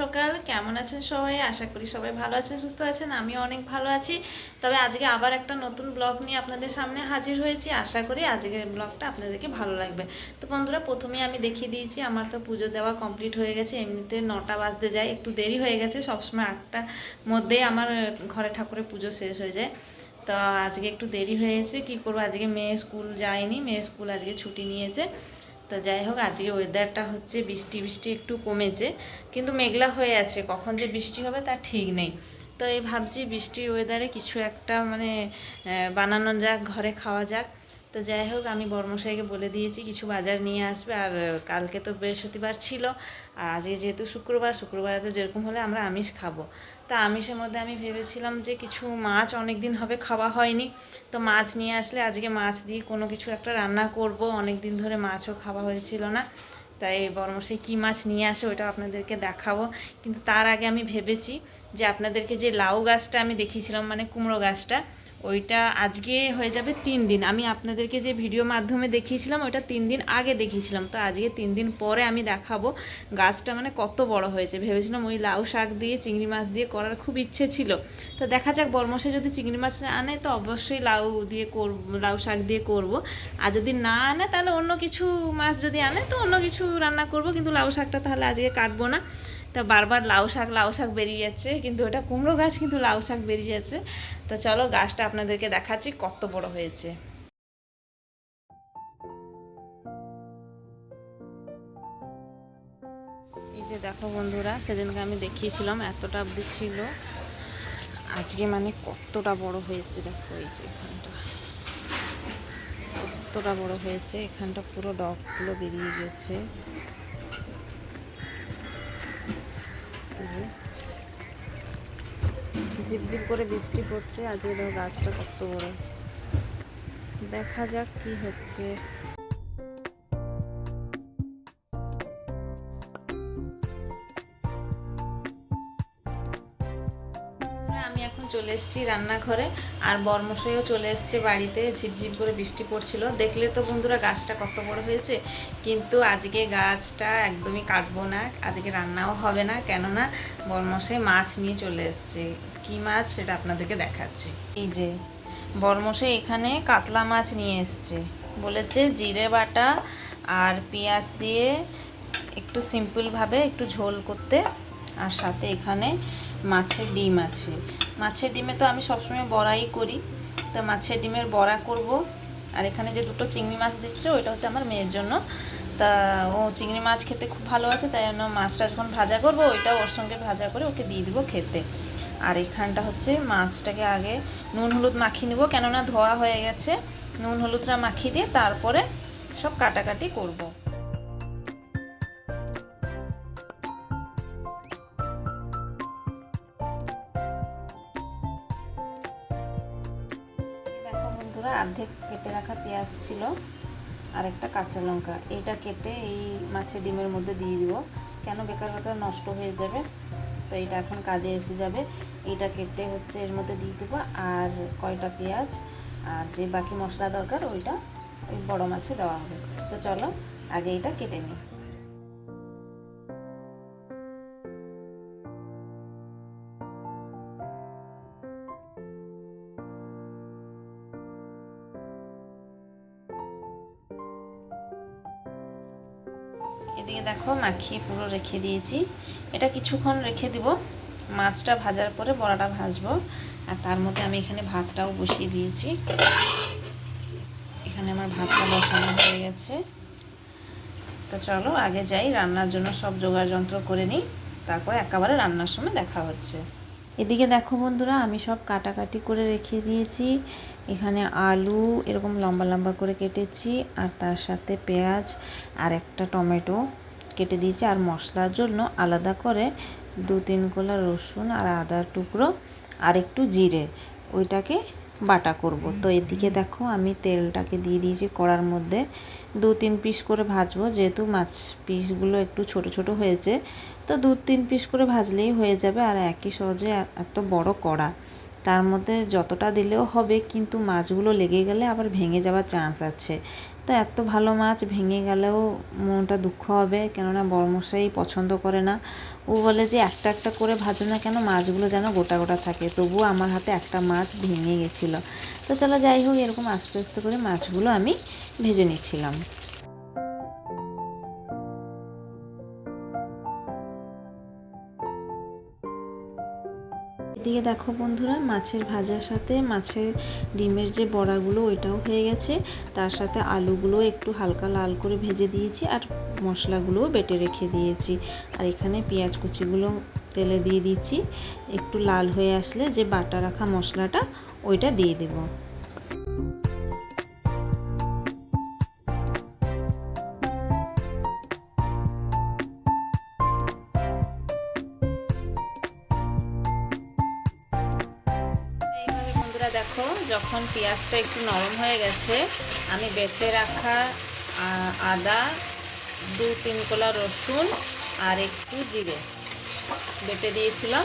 সকাল, কেমন আছেন সবাই? আশা করি সবাই ভালো আছেন, সুস্থ আছেন। আমিও অনেক ভালো আছি। তবে আজকে আবার একটা নতুন ব্লগ নিয়ে আপনাদের সামনে হাজির হয়েছি। আশা করি আজকের ব্লগটা আপনাদেরকে ভালো লাগবে। তো বন্ধুরা, প্রথমেই আমি দেখিয়ে দিয়েছি আমার তো পুজো দেওয়া কমপ্লিট হয়ে গেছে। এমনিতে 9টা বাজতে যায়, একটু দেরি হয়ে গেছে। সবসময় 8টার মধ্যেই আমার ঘরে ঠাকুরের পুজো শেষ হয়ে যায়। তো আজকে একটু দেরি হয়েছে, কি করবো, আজকে মেয়ে স্কুল যায়নি, মেয়ে স্কুল আজকে ছুটি নিয়েছে। তো যাই হোক, আজকে ওয়েদারটা হচ্ছে বৃষ্টি বৃষ্টি একটু কমেছে, কিন্তু মেঘলা হয়ে আছে, কখন যে বৃষ্টি হবে তার ঠিক নেই। তো এই ভাবছি বৃষ্টি ওয়েদারে কিছু একটা মানে বানানো যাক, ঘরে খাওয়া যাক। তো যাই হোক, আমি বর্মশাইকে বলে দিয়েছি কিছু বাজার নিয়ে আসবে। আর কালকে তো বৃহস্পতিবার ছিল, আর আজকে যেহেতু শুক্রবার, শুক্রবারে তো যেরকম হলে আমরা আমিষ খাবো। তা আমিষের মধ্যে আমি ভেবেছিলাম যে কিছু মাছ, অনেক দিন হবে খাওয়া হয়নি, তো মাছ নিয়ে আসলে আজকে মাছ দিয়ে কোনো কিছু একটা রান্না করব। অনেক দিন ধরে মাছও খাওয়া হয়েছিল না, তাই বড়মশাই কী মাছ নিয়ে আসে ওটা আপনাদেরকে দেখাবো। কিন্তু তার আগে আমি ভেবেছি যে আপনাদেরকে যে লাউ গাছটা আমি দেখিয়েছিলাম, মানে কুমড়ো গাছটা, ওইটা আজকে হয়ে যাবে 3 দিন। আমি আপনাদেরকে যে ভিডিও মাধ্যমে দেখিয়েছিলাম ওইটা 3 দিন আগে দেখিয়েছিলাম, তো আজকে 3 দিন পরে আমি দেখাবো গাছটা মানে কত বড় হয়েছে। ভেবেছিলাম ওই লাউ শাক দিয়ে, চিংড়ি মাছ দিয়ে করার খুব ইচ্ছে ছিল। তো দেখা যাক, বরমশাই যদি চিংড়ি মাছ আনে তো অবশ্যই লাউ দিয়ে করব, লাউ শাক দিয়ে করব। আর যদি না আনে তাহলে অন্য কিছু মাছ যদি আনে তো অন্য কিছু রান্না করব, কিন্তু লাউ শাকটা তাহলে আজকে কাটবো না। তা বারবার লাউ শাক বেরিয়ে যাচ্ছে, কিন্তু ওটা কুমড়ো গাছ, কিন্তু লাউ শাক বেরিয়ে যাচ্ছে। তো চলো গাছটা আপনাদেরকে দেখাচ্ছি কত বড় হয়েছে। এই যে দেখো বন্ধুরা, সেদিনকে আমি দেখিয়েছিলাম এতটা অবধি ছিল, আজকে মানে কতটা বড় হয়েছে দেখো। এই যে এখানটা কতটা বড় হয়েছে, এখানটা পুরো ডগগুলো বেরিয়ে গেছে। এই যে ঝিপঝিপ করে বৃষ্টি পড়ছে, আজকে দেখো গাছটা কত বড়। দেখা যাক কি হচ্ছে। আমি এখন চলে এসেছি রান্নাঘরে, আর বর্মশাইও চলে এসছে বাড়িতে। ঝিপঝিপ করে বৃষ্টি পড়ছিল, দেখলে তো বন্ধুরা গাছটা কত বড় হয়েছে। কিন্তু আজকে গাছটা একদমই কাটবো না, আজকে রান্নাও হবে না, কেননা বর্মশাই মাছ নিয়ে চলে এসছে। কি মাছ সেটা আপনাদেরকে দেখাচ্ছি। এই যে বর্মশাই এখানে কাতলা মাছ নিয়ে এসছে, বলেছে জিরে বাটা আর পেঁয়াজ দিয়ে একটু সিম্পলভাবে একটু ঝোল করতে। আর সাথে এখানে মাছের ডিম আছে। মাছের ডিমে তো আমি সবসময় বড়াই করি, তো মাছের ডিমের বড়া করব। আর এখানে যে দুটো চিংড়ি মাছ দিচ্ছে ওইটা হচ্ছে আমার মেয়ের জন্য। তা ও চিংড়ি মাছ খেতে খুব ভালোবাসে, তাই জন্য মাছটা যখন ভাজা করব ওইটা ওর সঙ্গে ভাজা করে ওকে দিয়ে দিব খেতে। আর এখানটা হচ্ছে মাছটাকে আগে নুন হলুদ মাখিয়ে নেব, কেননা ধোয়া হয়ে গেছে। নুন হলুদটা মাখিয়ে দিয়ে তারপরে সব কাটাকাটি করব। দেখো বন্ধুরা, অর্ধেক কেটে রাখা পেঁয়াজ ছিল আর একটা কাঁচা লঙ্কা, এইটা কেটে এই মাছের ডিমের মধ্যে দিয়ে দিব, কেন বেকার বেকার নষ্ট হয়ে যাবে। তো এইটা এখন কাজে এসে যাবে। এইটা কেটে হচ্ছে এর মধ্যে দিয়ে দেবো, আর কয়টা পেঁয়াজ আর যে বাকি মশলা দরকার ওইটা ওই বড় মাছে দেওয়া হবে। তো চলো আগে এইটা কেটে নিই। এদিকে দেখো মাখিয়ে পুরো রেখে দিয়েছি, এটা কিছুক্ষণ রেখে দিব। মাছটা ভাজার পরে বড়াটা ভাজবো। আর তার মধ্যে আমি এখানে ভাতটাও বসিয়ে দিয়েছি। এখানে আমার ভাতটা বসানো হয়ে গেছে। তো চলো আগে যাই, রান্নার জন্য সব জোগাড় যন্ত্র করে নিই, তারপরে একেবারে রান্নার সময় দেখা হচ্ছে। এদিকে দেখো বন্ধুরা, আমি সব কাটাকাটি করে রেখে দিয়েছি। এখানে আলু এরকম লম্বা লম্বা করে কেটেছি, আর তার সাথে পেঁয়াজ আর একটা টমেটো কেটে দিয়েছি। আর মশলার জন্য আলাদা করে 2-3 কোলা রসুন আর আদার টুকরো আর একটু জিরে, ওইটাকে বাটা করব। তো এদিকে দেখো আমি তেলটাকে দিয়ে দিয়েছি কড়ার মধ্যে, 2-3 পিস করে ভাজবো, যেহেতু মাছ পিসগুলো একটু ছোট ছোট হয়েছে, তো 2-3 পিস করে ভাজলেই হয়ে যাবে। আর একই সহজে এত বড় কড়া, তার মধ্যে যতটা দিলেও হবে, কিন্তু মাছগুলো লেগে গেলে আবার ভেঙে যাওয়ার চান্স আছে। তো এত ভালো মাছ ভেঙে গেলেও মনটা দুঃখ হবে, কেননা বড়মশাই পছন্দ করে না। ও বলে যে একটা একটা করে ভাজো না কেন, মাছগুলো যেন গোটা গোটা থাকে। তবুও আমার হাতে একটা মাছ ভেঙে গেছিলো। তো চলো যাই হোক, এরকম আস্তে আস্তে করে মাছগুলো আমি ভেজে নিচ্ছিলাম। এদিকে দেখো বন্ধুরা, মাছের ভাজার সাথে মাছের ডিমের যে বড়াগুলো ওইটাও হয়ে গেছে। তার সাথে আলুগুলো একটু হালকা লাল করে ভেজে দিয়েছি, আর মশলাগুলোও বেটে রেখে দিয়েছি। আর এখানে পেঁয়াজ কুচিগুলো তেলে দিয়ে দিচ্ছি। একটু লাল হয়ে আসলে যে বাটা রাখা মশলাটা ওইটা দিয়ে দেবো। দেখো, যখন পেঁয়াজটা একটু নরম হয়ে গেছে, আমি বেটে রাখা আদা, 2-3 কোলা রসুন আর একটু জিরে বেটে দিয়েছিলাম।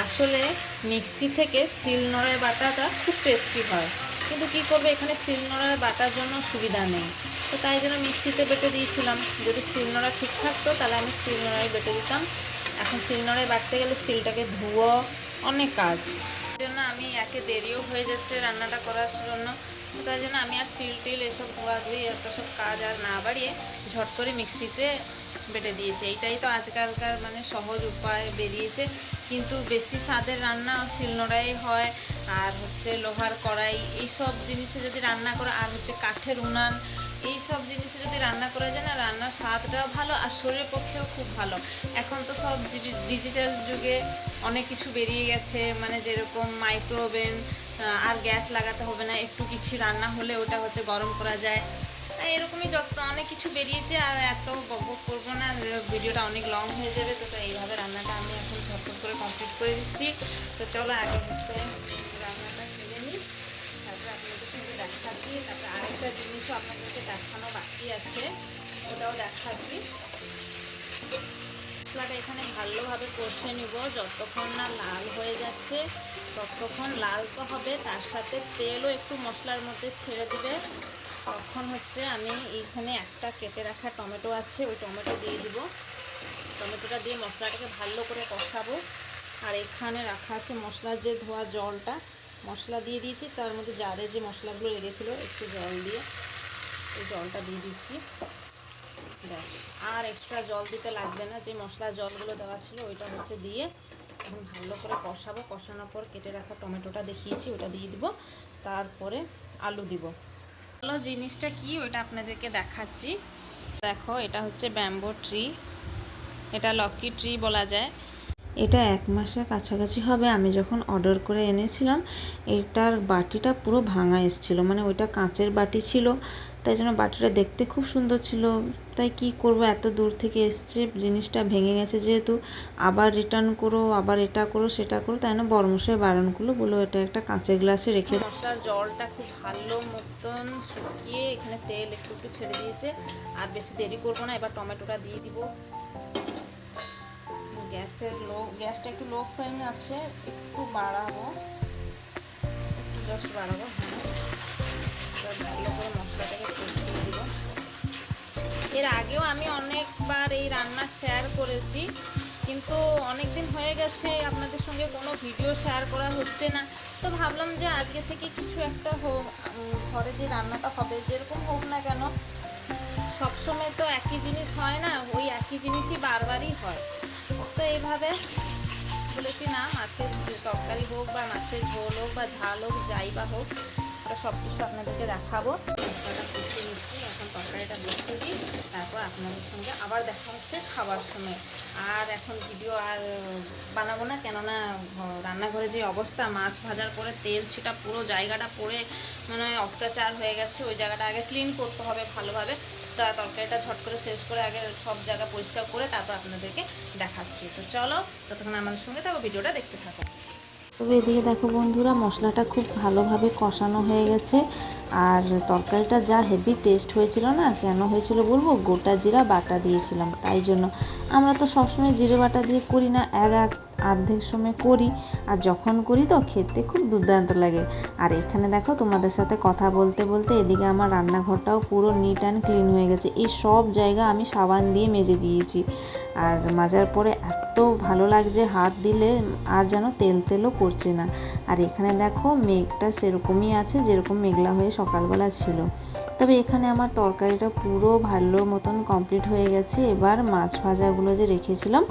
আসলে মিক্সি থেকে শিলনোড়ায় বাটাটা খুব টেস্টি হয়, কিন্তু কি করবে, এখানে শিলনোড়ায় বাটার জন্য সুবিধা নেই। তো তাই জন্য মিক্সিতে বেটে দিয়েছিলাম। যদি শিলনোড়া ঠিক থাকতো তাহলে আমি শিলনোড়ায় বেটে দিতাম। এখন শিলনোড়ায় বাটতে গেলে শিলটাকে ধুয়ো, অনেক কাজ, জন্য আমি একে দেরিও হয়ে যাচ্ছে রান্নাটা করার জন্য। তাই জন্য আমি আর শিল টিল এসব ধোয়াধুয়ি এত সব কাজ আর না বাড়িয়ে ঝট করে মিক্সিতে বেটে দিয়েছি। এইটাই তো আজকালকার মানে সহজ উপায় বেরিয়েছে, কিন্তু বেশি স্বাদের রান্না শিলনোড়াই হয়। আর হচ্ছে লোহার কড়াই, এইসব জিনিসে যদি রান্না করে, আর হচ্ছে কাঠের উনান, এই সব জিনিসে যদি রান্না করা যায় না, রান্নার স্বাদটাও ভালো আর শরীরের পক্ষেও খুব ভালো। এখন তো সব ডিজিটাল যুগে অনেক কিছু বেরিয়ে গেছে, মানে যেরকম মাইক্রোওভেন, আর গ্যাস লাগাতে হবে না, একটু কিছু রান্না হলে ওটা হচ্ছে গরম করা যায়। তাই এরকমই যত অনেক কিছু বেরিয়েছে। আর এত বকবক করবো না, ভিডিওটা অনেক লং হয়ে যাবে। তো এইভাবে রান্নাটা আমি এখন ঝটপট করে কমপ্লিট করে দিচ্ছি। তো চলো আগে হচ্ছে রান্নাটা খেলে নিই, তারপরে আপনাদের সঙ্গে দেখাচ্ছি। তারপরে আরেকটা জিনিসও আপনাদেরকে দেখানো বাকি আছে, ওটাও দেখাচ্ছি। মশলাটা এখানে ভালোভাবে কষে নিব, যতক্ষণ না লাল হয়ে যাচ্ছে ততক্ষণ লাল তো হবে, তার সাথে তেলও একটু মশলার মধ্যে ছেড়ে দিবে। তখন হচ্ছে আমি এইখানে একটা কেটে রাখা টমেটো আছে, ওই টমেটো দিয়ে দিব। টমেটোটা দিয়ে মশলাটাকে ভালো করে কষাবো। আর এখানে রাখা আছে মশলার যে ধোয়া জলটা, মশলা দিয়ে দিয়েছি, তার মধ্যে জারে যে মশলাগুলো লেগেছিলো একটু জল দিয়ে এই জলটা দিয়ে দিচ্ছি। ব্যাস, আর এক্সট্রা জল দিতে লাগবে না, যে মশলার জলগুলো দেওয়া ছিল ওইটা হচ্ছে দিয়ে এখন ভালো করে কষাবো। কষানোর পর কেটে রাখা টমেটোটা দেখিয়েছি ওটা দিয়ে দিব, তারপরে আলু দিব। ভালো জিনিসটা কি ওইটা আপনাদেরকে দেখাচ্ছি। দেখো, এটা হচ্ছে ব্যাম্বো ট্রি, এটা লকি ট্রি বলা যায়। এটা 1 মাসের কাছাকাছি হবে আমি যখন অর্ডার করে এনেছিলাম। এটার বাটিটা পুরো ভাঙা এসেছিলো, মানে ওইটা কাঁচের বাটি ছিল, তাই জন্য বাটিটা দেখতে খুব সুন্দর ছিল। তাই কি করব, এত দূর থেকে এসছে, জিনিসটা ভেঙে গেছে যেহেতু, আবার রিটার্ন করো, আবার এটা করো সেটা করো, তাই না বড়মশাই বারণগুলো বলো এটা একটা কাঁচের গ্লাসে রেখে। মশলার জলটা খুব ভালো মতন শুকিয়ে এখানে তেল একটু একটু ছেড়ে দিয়েছে। আর বেশি দেরি করবো না, এবার টমেটোটা দিয়ে দিব। গ্যাসটা একটু লো ফ্লেমে আছে, একটু বাড়াবো, একটু জাস্ট বাড়াবো। হ্যাঁ, ভালো করে মশলাটাকে কষিয়ে দিব। এর আগেও আমি অনেকবার এই রান্না শেয়ার করেছি, কিন্তু অনেক দিন হয়ে গেছে আপনাদের সঙ্গে কোনো ভিডিও শেয়ার করা হচ্ছে না। তো ভাবলাম যে আজকে থেকে কিছু একটা হোক, ঘরে যে রান্নাটা হবে যেরকম হোক না কেন, সবসময় তো একই জিনিস হয় না, ওই একই জিনিসই বারবারই হয়। তো এইভাবে বলেছি না, মাছের তরকারি হোক বা মাছের ঝোল হোক বা ঝাল হোক, যাই বা হোক, ওটা সব কিছু আপনাদেরকে দেখাবো। মশলাটা কষিয়ে নিচ্ছি, এখন তরকারিটা বসিয়ে দিই, তারপর আপনাদের সঙ্গে আবার দেখা হচ্ছে খাবার সময়। আর এখন ভিডিও আর বানাবো না, কেননা রান্নাঘরে যে অবস্থা, মাছ ভাজার পরে তেল ছিটা পুরো জায়গাটা পড়ে মানে অত্যাচার হয়ে গেছে। ওই জায়গাটা আগে ক্লিন করতে হবে ভালোভাবে। তা তরকারিটা ঝট করে শেষ করে আগে সব জায়গা পরিষ্কার করে তারপর আপনাদেরকে দেখাচ্ছি। তো চলো, ততক্ষণ আমাদের সঙ্গে থাকো, ভিডিওটা দেখতে থাকো। তবে এদিকে দেখো বন্ধুরা, মশলাটা খুব ভালোভাবে কষানো হয়ে গেছে। আর তরকারিটা যা হেভি টেস্ট হয়েছিল না, কেন হয়েছিল বলবো, গোটা জিরা বাটা দিয়েছিলাম। তাই জন্য আমরা তো সবসময় জিরে বাটা দিয়ে করি না, অর্ধেক সময় করি, আর যখন করি তো খেতে খুব দুর্দান্ত লাগে। আর এখানে দেখো তোমাদের সাথে কথা বলতে বলতে এদিকে আমার রান্নাঘরটাও পুরো নিট অ্যান্ড ক্লিন হয়ে গেছে। এই সব জায়গা আমি সাবান দিয়ে মেজে দিয়েছি, আর মাজার পরে এত ভালো লাগছে হাত দিলে, আর যেন তেল তেলও পড়ছে না। আর এখানে দেখো মেঘটা সেরকমই আছে যেরকম মেঘলা হয়ে সকালবেলা ছিল। তবে এখানে আমার তরকারিটা পুরো ভালো মতন কমপ্লিট হয়ে গেছে। এবার মাছ ভাজাগুলো যে রেখেছিলাম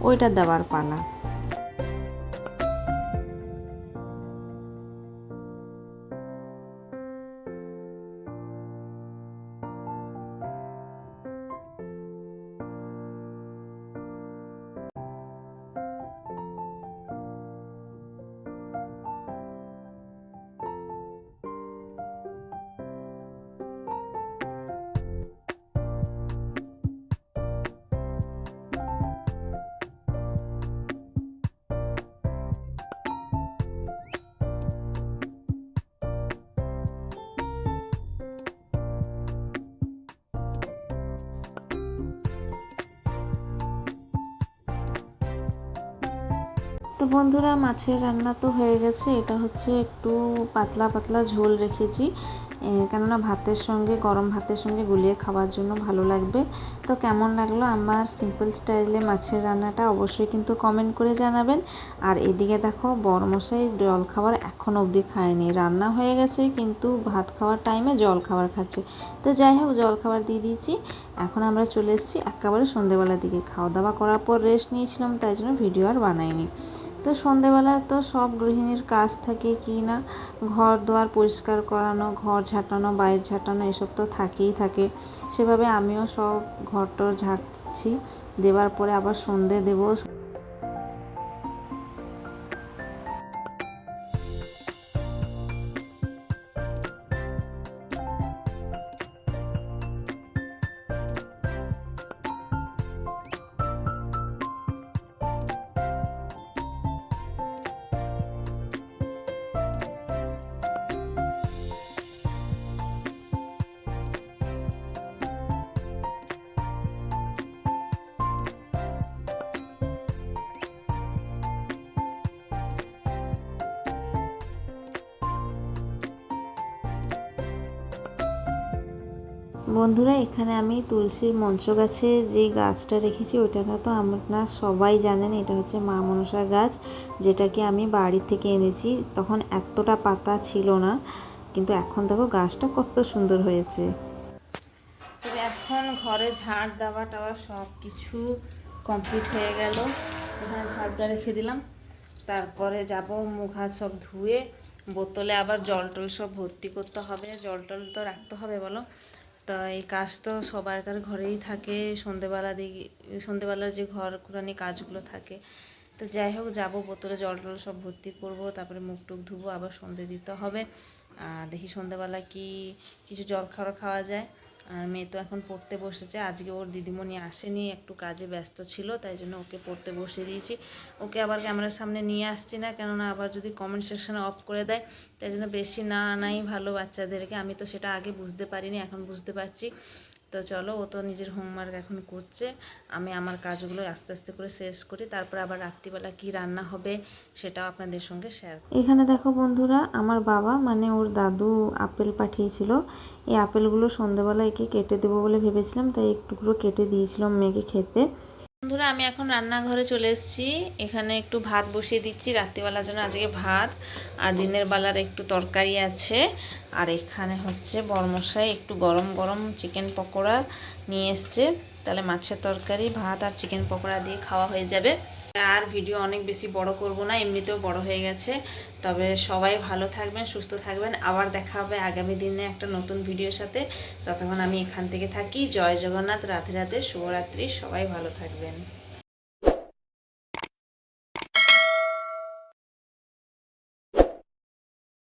ওইটা দেওয়ার পালা। তো বন্ধুরা, মাছের রান্না তো হয়ে গেছে। এটা হচ্ছে একটু পাতলা পাতলা ঝোল রেখেছি, কেননা ভাতের সঙ্গে, গরম ভাতের সঙ্গে গুলিয়ে খাওয়ার জন্য ভালো লাগবে। তো কেমন লাগলো আমার সিম্পল স্টাইলে মাছের রান্নাটা অবশ্যই কিন্তু কমেন্ট করে জানাবেন। আর এদিকে দেখো বড়মশাই জল খাবার এখনও অবধি খায়নি, রান্না হয়ে গেছে কিন্তু ভাত খাওয়ার টাইমে জল খাবার খাচ্ছে। তো যাই হোক, জল খাবার দিয়ে দিয়েছি। এখন আমরা চলে এসেছি একেবারে সন্ধেবেলার দিকে। খাওয়া দাওয়া করার পর রেস্ট নিয়েছিলাম, তাই জন্য ভিডিও আর বানাইনি। তো সন্ধেবেলা তো সব গৃহিণীর কাজ থাকে কি না, ঘর দুয়ার পরিষ্কার করানো, ঘর ঝাঁটানো, বাইর ঝাঁটানো, এসব তো থাকেই থাকে। সেভাবে আমিও সব ঘর টর ঝাঁটছি, দেওয়ার পরে আবার সন্ধে দেবো। বন্ধুরা, এখানে আমি তুলসীর মঞ্চ গাছে যে গাছটা রেখেছি ওইটা তো আপনারা সবাই জানেন, এটা হচ্ছে মা মনসা গাছ, যেটাকে আমি বাড়ি থেকে এনেছি। তখন এতটা পাতা ছিল না, কিন্তু এখন দেখো গাছটা কত সুন্দর হয়েছে। তবে এখন ঘরে ঝাড় দেওয়া টাওয়া সব কিছু কমপ্লিট হয়ে গেল। এখানে ঝাড়টা রেখে দিলাম, তারপরে যাব মুখ হাত সব ধুয়ে বোতলে আবার জল টল সব ভর্তি করতে হবে। জল টল তো রাখতে হবে বলো, তো এই কাজ তো সবারকার ঘরেই থাকে। সন্ধেবেলার যে ঘর কুড়ানি কাজগুলো থাকে। তো যাই হোক, যাবো বোতলে জল টল সব ভর্তি করব, তারপরে মুখ টুক ধুবো, আবার সন্ধে দিতে হবে। দেখি সন্ধেবেলা কি কিছু জল খাওয়া যায়। আর মেয়ে তো এখন পড়তে বসেছে, আজকে ওর দিদিমণি আসেনি, একটু কাজে ব্যস্ত ছিল, তাই জন্য ওকে পড়তে বসিয়ে দিয়েছি। ওকে আবার ক্যামেরার সামনে নিয়ে আসছি না, কেননা আবার যদি কমেন্ট সেকশানে অফ করে দেয়, তাই জন্য বেশি না আনাই ভালো বাচ্চাদেরকে। আমি তো সেটা আগে বুঝতে পারিনি, এখন বুঝতে পারছি। তো চলো, ও তো নিজের হোমওয়ার্ক এখন করছে, আমি আমার কাজগুলো আস্তে আস্তে করে শেষ করি, তারপর আবার রাত্রিবেলা কি রান্না হবে সেটাও আপনাদের সঙ্গে শেয়ার। এখানে দেখো বন্ধুরা, আমার বাবা মানে ওর দাদু আপেল পাঠিয়েছিল। এই আপেলগুলো সন্ধ্যাবেলা একে কেটে দেবো বলে ভেবেছিলাম, তাই একটুকরো কেটে দিয়েছিলাম মেয়েকে খেতে। বন্ধুরা, আমি এখন রান্নাঘরে চলে এসেছি। এখানে একটু ভাত বসিয়ে দিচ্ছি রাত্রিবেলার জন্য। আজকে ভাত আর দিনের বেলার একটু তরকারি আছে। আর এখানে হচ্ছে বড়মশাই একটু গরম গরম চিকেন পকোড়া নিয়ে এসছে, তাহলে মাছের তরকারি, ভাত আর চিকেন পকোড়া দিয়ে খাওয়া হয়ে যাবে। আর ভিডিও অনেক বেশি বড় করব না, এমনিতেও বড় হয়ে গেছে। তবে সবাই ভালো থাকবেন, সুস্থ থাকবেন। আবার দেখা হবে আগামী দিনে একটা নতুন ভিডিওর সাথে। ততক্ষণ আমি এখান থেকে থাকি। জয় জগন্নাথ, রাধে রাধে, শুভরাত্রি, সবাই ভালো থাকবেন।